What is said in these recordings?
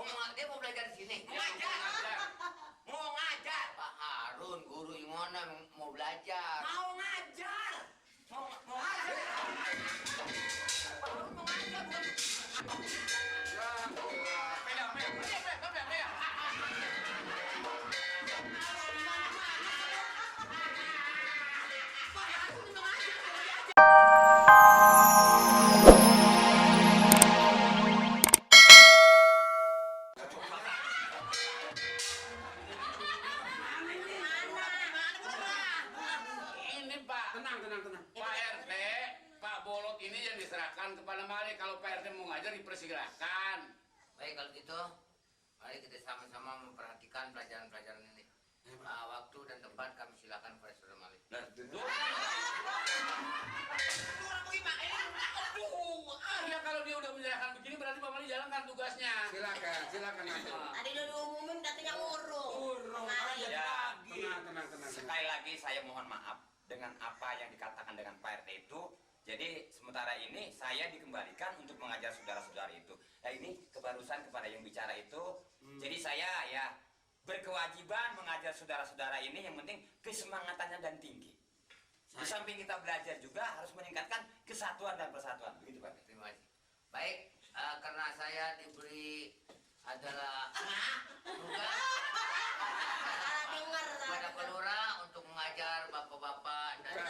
Dia mau belajar di sini. Mau ngajar. Pak Harun, guru gimana mau belajar? Mau ngajar. Mau ngajar. Pak Harun mau ngajar bukan? Kepada mari kalau Pak RT mau ngajar dipersilakan. Baik kalau gitu, mari kita sama-sama memperhatikan pelajaran-pelajaran ini. Waktu dan tempat kami silakan kepada Saudara Malik. Nah, tentu. Ya kalau dia udah menyerahkan begini berarti Pak Malik jalankan tugasnya. Silakan. Tadi udah diumumin katanya urung. Ya, Tenang. sekali lagi saya mohon maaf dengan apa yang dikatakan dengan Pak RT itu. Jadi sementara ini saya dikembalikan untuk mengajar saudara-saudara itu. Nah ini kebarusan kepada yang bicara itu. Jadi saya ya berkewajiban mengajar saudara-saudara ini, yang penting kesemangatannya dan tinggi. Di samping kita belajar juga harus meningkatkan kesatuan dan persatuan. Begitu Pak. Terima kasih. Baik, karena saya diberi adalah tugas kepada Pak Lurah untuk mengajar bapak-bapak dan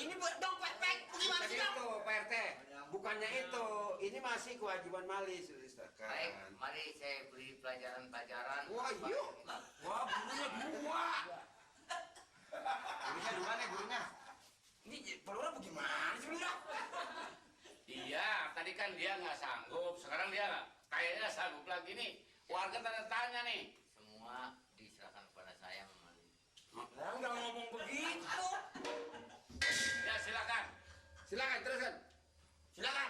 Ini dong pek. Gimana sih itu Pak RT, bukannya itu, ini masih kewajiban Mali sudah disahkan. baik, mari saya beri pelajaran-pelajaran. Wah, yuk. Wah, gurunya dua. Gurunya. Ini pelurah bagaimana sih pelurah? Iya, tadi kan dia nggak sanggup. Sekarang dia kayaknya sanggup lagi nih. Warga tanda tanya nih. Semua diserahkan kepada saya, Mali. Enggak ngomong begitu. Ya silakan. Silakan teruskan. Silakan.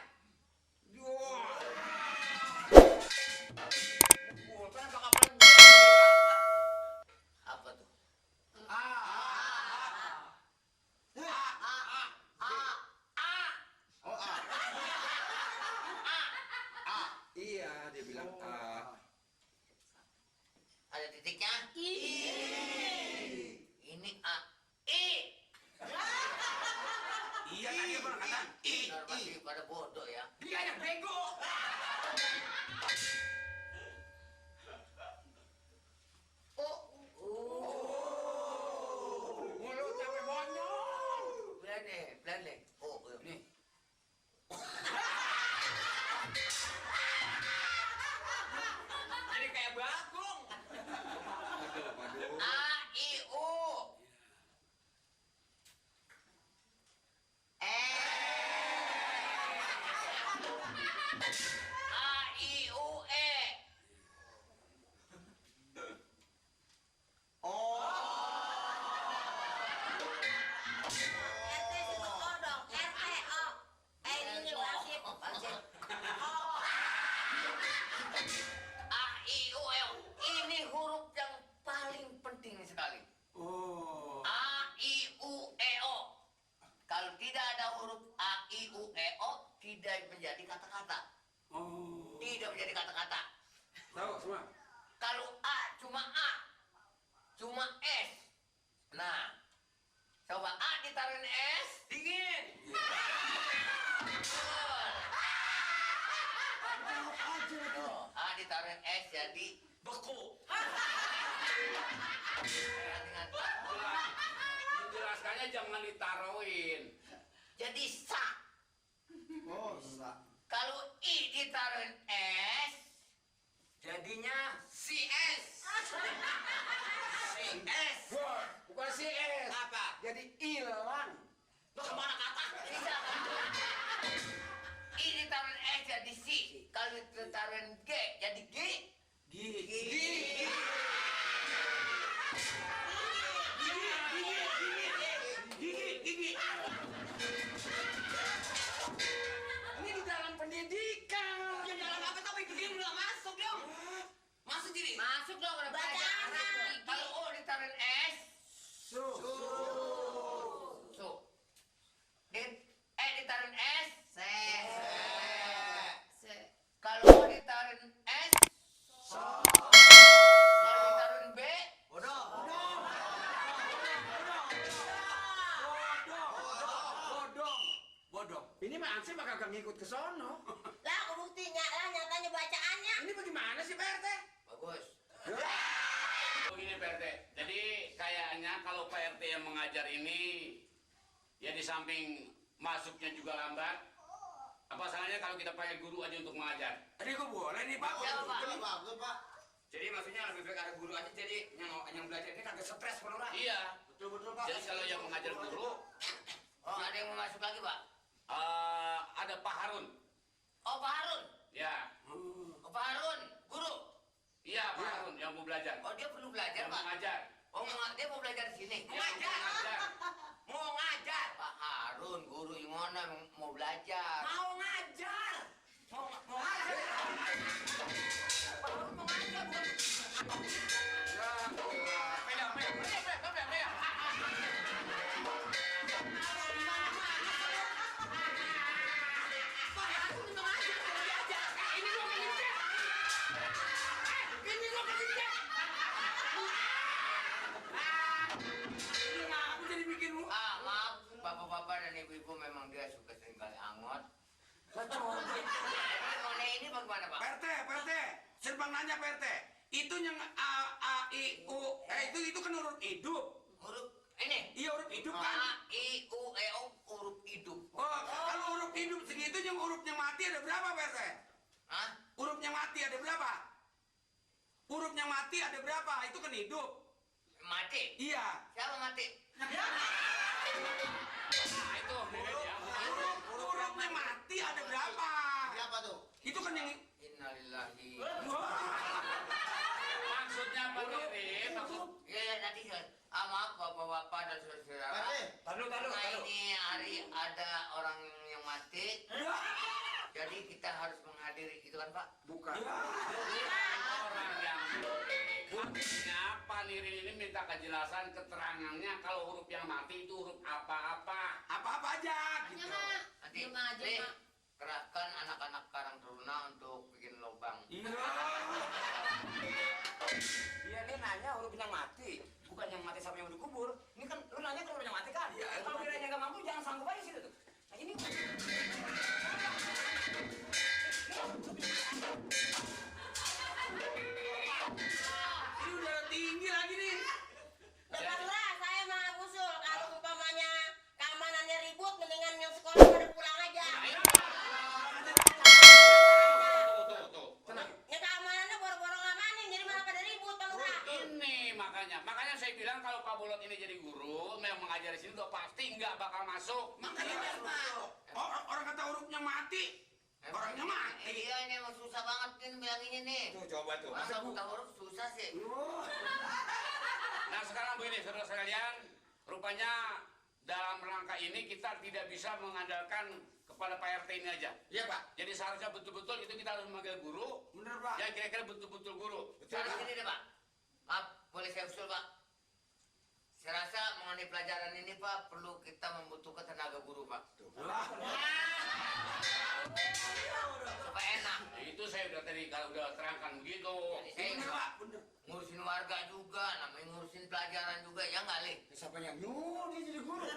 Apa tuh? Iya, dia bilang A. Ada titiknya? Ini A. I. Iya tadi apa kata? Benar, masih pada bodoh ya. Dia yang bego. Mulut sampai bonyol. Pelan deh. Oh, nih. Jadi kayak bagong. A, I, U. A, I, U, E. A, I, U, E. Ini huruf yang paling penting sekali. A, I, U, E, O. Kalau tidak ada huruf A, I, U, E, O, tidak menjadi kata-kata. Tidak menjadi kata-kata. Tahu semua? Kalau A, cuma S. Nah, coba A ditaruhin S, dingin. Tuh, A ditaruhin S jadi beku. Dengan Menjelaskannya jangan ditaruhin. jadi sa. Kalau I ditaruhin S, jadinya si S. Si S. Bukan si S. Apa? Jadi ilang. Lo kemana kata? Tidak. I ditaruhin S jadi si. Kalau ditaruhin G jadi G. Gigi. Ini di dalam pendidikan. Ya dalam apa tapi begini nggak masuk dong. Masuk jadi. Masuk dong udah belajar. Kalau O ditaruhin S, su. Ditaruhin S, se. Kalau O ditaruhin S, mah ansih bakal kagak ngikut ke sono. Lah, aku buktinya lah nyatanya bacaannya. Ini bagaimana sih Pak RT? Bagus. Begini Pak RT, jadi kayaknya kalau Pak RT yang mengajar ini, ya di samping masuknya juga lambat, apa salahnya kalau kita pakai guru aja untuk mengajar? Tadi kok boleh nih Pak? Ya, Pak. Bagus, Pak. Jadi maksudnya lebih baik ada guru aja, jadi yang belajar ini kagak stres orang. Iya, Betul, Pak. jadi kalau yang mengajar guru, Oh, ada yang mau masuk lagi, Pak? ada Pak Harun. Oh, Pak Harun. Ya, Oh, Pak Harun, guru. iya Pak Harun yang mau belajar. Oh, dia perlu belajar, Yang Pak. mengajar. Oh, dia mau belajar di sini. Yang mengajar. Mau ngajar. Pak Harun, guru yang mana mau belajar? Mau ngajar. Mau ngajar. Pak Harun mau ngajar, bukan? Aku jadi bikin lu. Maaf, bapak-bapak dan ibu-ibu memang dia suka sering kali angot. Ini bagaimana, Pak? Pak RT, Serbang nanya Pak RT. Itu yang A, I, U, itu kan huruf hidup. Huruf ini. Iya huruf hidup A, kan. I, U, E, O, huruf hidup. Oh, kalau huruf hidup segitu yang hurufnya mati ada berapa Pak RT? Hah? Hurufnya mati ada berapa? Hurufnya mati ada berapa? Itu kan hidup. Mati. Iya. Siapa mati? Nah, itu mirip ya. Hurufnya mati ada berapa? Siapa tuh? Itu kan yang Innalillahi. Maksudnya Pak Mirip, maksud Ya, nanti maaf bapak-bapak dan saudara-saudara. Taruh. Karena ini hari ada orang yang mati, jadi kita harus menghadiri, gitu kan Pak? bukan. orang yang maksudnya Pak Nirin ini minta kejelasan keterangannya kalau huruf yang mati itu huruf apa-apa. Apa-apa aja gitu. Nanti, Diam aja, nih, Pak. kerahkan anak-anak Karang Taruna untuk bikin lubang. Iya. Iya, ini nanya huruf yang mati, bukan yang mati sama yang dikubur. Ini kan lu nanya kalau yang mati kan? Iya. Kalau kiranya nggak mampu jangan sanggup aja situ tuh. Nah ini Ini udara tinggi lagi nih. Dengarlah, saya mah usul kalau umpamanya keamanannya ribut, mendingan yang sekolah pada pulang aja. Tuh. Ya keamanannya boro-boro ngamanin, jadi malah pada ribut, Pak Lurah. Ini makanya saya bilang kalau Pak Bolot ini jadi guru, memang mengajar di sini udah pasti nggak bakal masuk. Makanya orang kata hurufnya mati. Orangnya mati. Iya, ini emang susah banget nih bilanginnya nih. tuh coba tuh. Masa buta huruf susah sih? Nah sekarang begini saudara sekalian, rupanya dalam rangka ini kita tidak bisa mengandalkan kepada Pak RT ini aja. Iya Pak. Jadi seharusnya betul-betul itu kita harus memanggil guru, Bener Pak. yang kira-kira betul-betul guru. Sekarang gini deh Pak. Maaf, boleh saya usul Pak? Saya rasa mengenai pelajaran ini Pak, perlu kita membutuhkan tenaga guru Pak. Supaya enak. Itu saya udah tadi kalau udah terangkan begitu. Jadi saya Bener Pak. Bener. ngurusin warga juga, namanya ngurusin pelajaran juga, ya nggak Li? Siapa yang nyuruh dia jadi guru?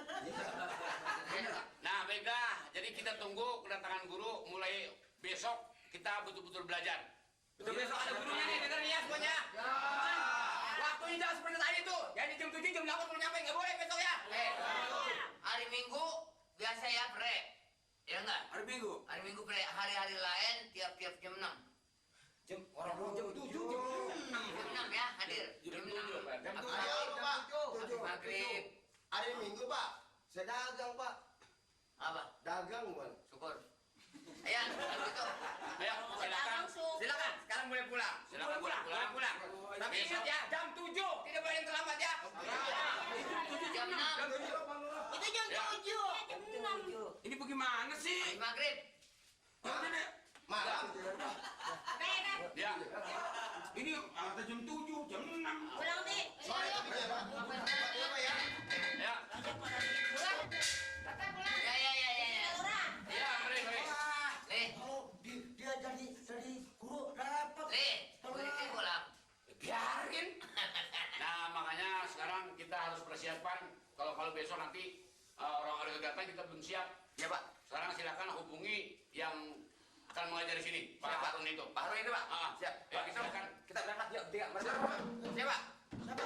Nah baiklah, jadi kita tunggu kedatangan guru mulai besok kita betul-betul belajar. Betul besok ada gurunya nih, dengerin ya semuanya. Waktunya jangan seperti tadi tuh. Jadi jam 7 jam 8 belum nyampe, nggak boleh besok ya. Hari Minggu biasa ya pre, ya nggak? Hari Minggu. Hari Minggu pre, hari-hari lain tiap-tiap jam 6. Jam orang jam 7 jam 6. Jam 6 ya, hadir. Jam Jam 7, 6. Pak. Jam Habis 7. maghrib. Habis maghrib. Hari Minggu, Pak. Saya dagang, Pak. Apa? Dagang, Bang. Syukur. Ayo, kalau gitu. Ayo silakan. Silakan, sekarang boleh pulang. Silakan Boleh pulang. pulang. Tapi ingat ya, jam 7 tidak boleh yang terlambat ya. Jam 6. Itu jam 7. Jam 6. Ini bagaimana sih? Habis maghrib. Udah deh. Malam. Ya. Ini ada jam 7, jam 6. Pulang, Di. Sorry, Pak. Iya, Pak. Iya, Pak, ya. Ya. Ya. Lurah. Ya, baik. Nih, Dia jadi guru dapat. nih, polisi pulang. Biarin. Nah makanya sekarang kita harus persiapan kalau besok nanti orang-orang datang kita belum siap. Ya Pak. Sekarang silakan hubungi yang akan mengajar di sini, Pak Siapa? Harun itu. Pak Harun itu, Pak. Ah, Siap. ya, Pak, kita silakan. kita berangkat yuk, tiga. Siapa? Siapa?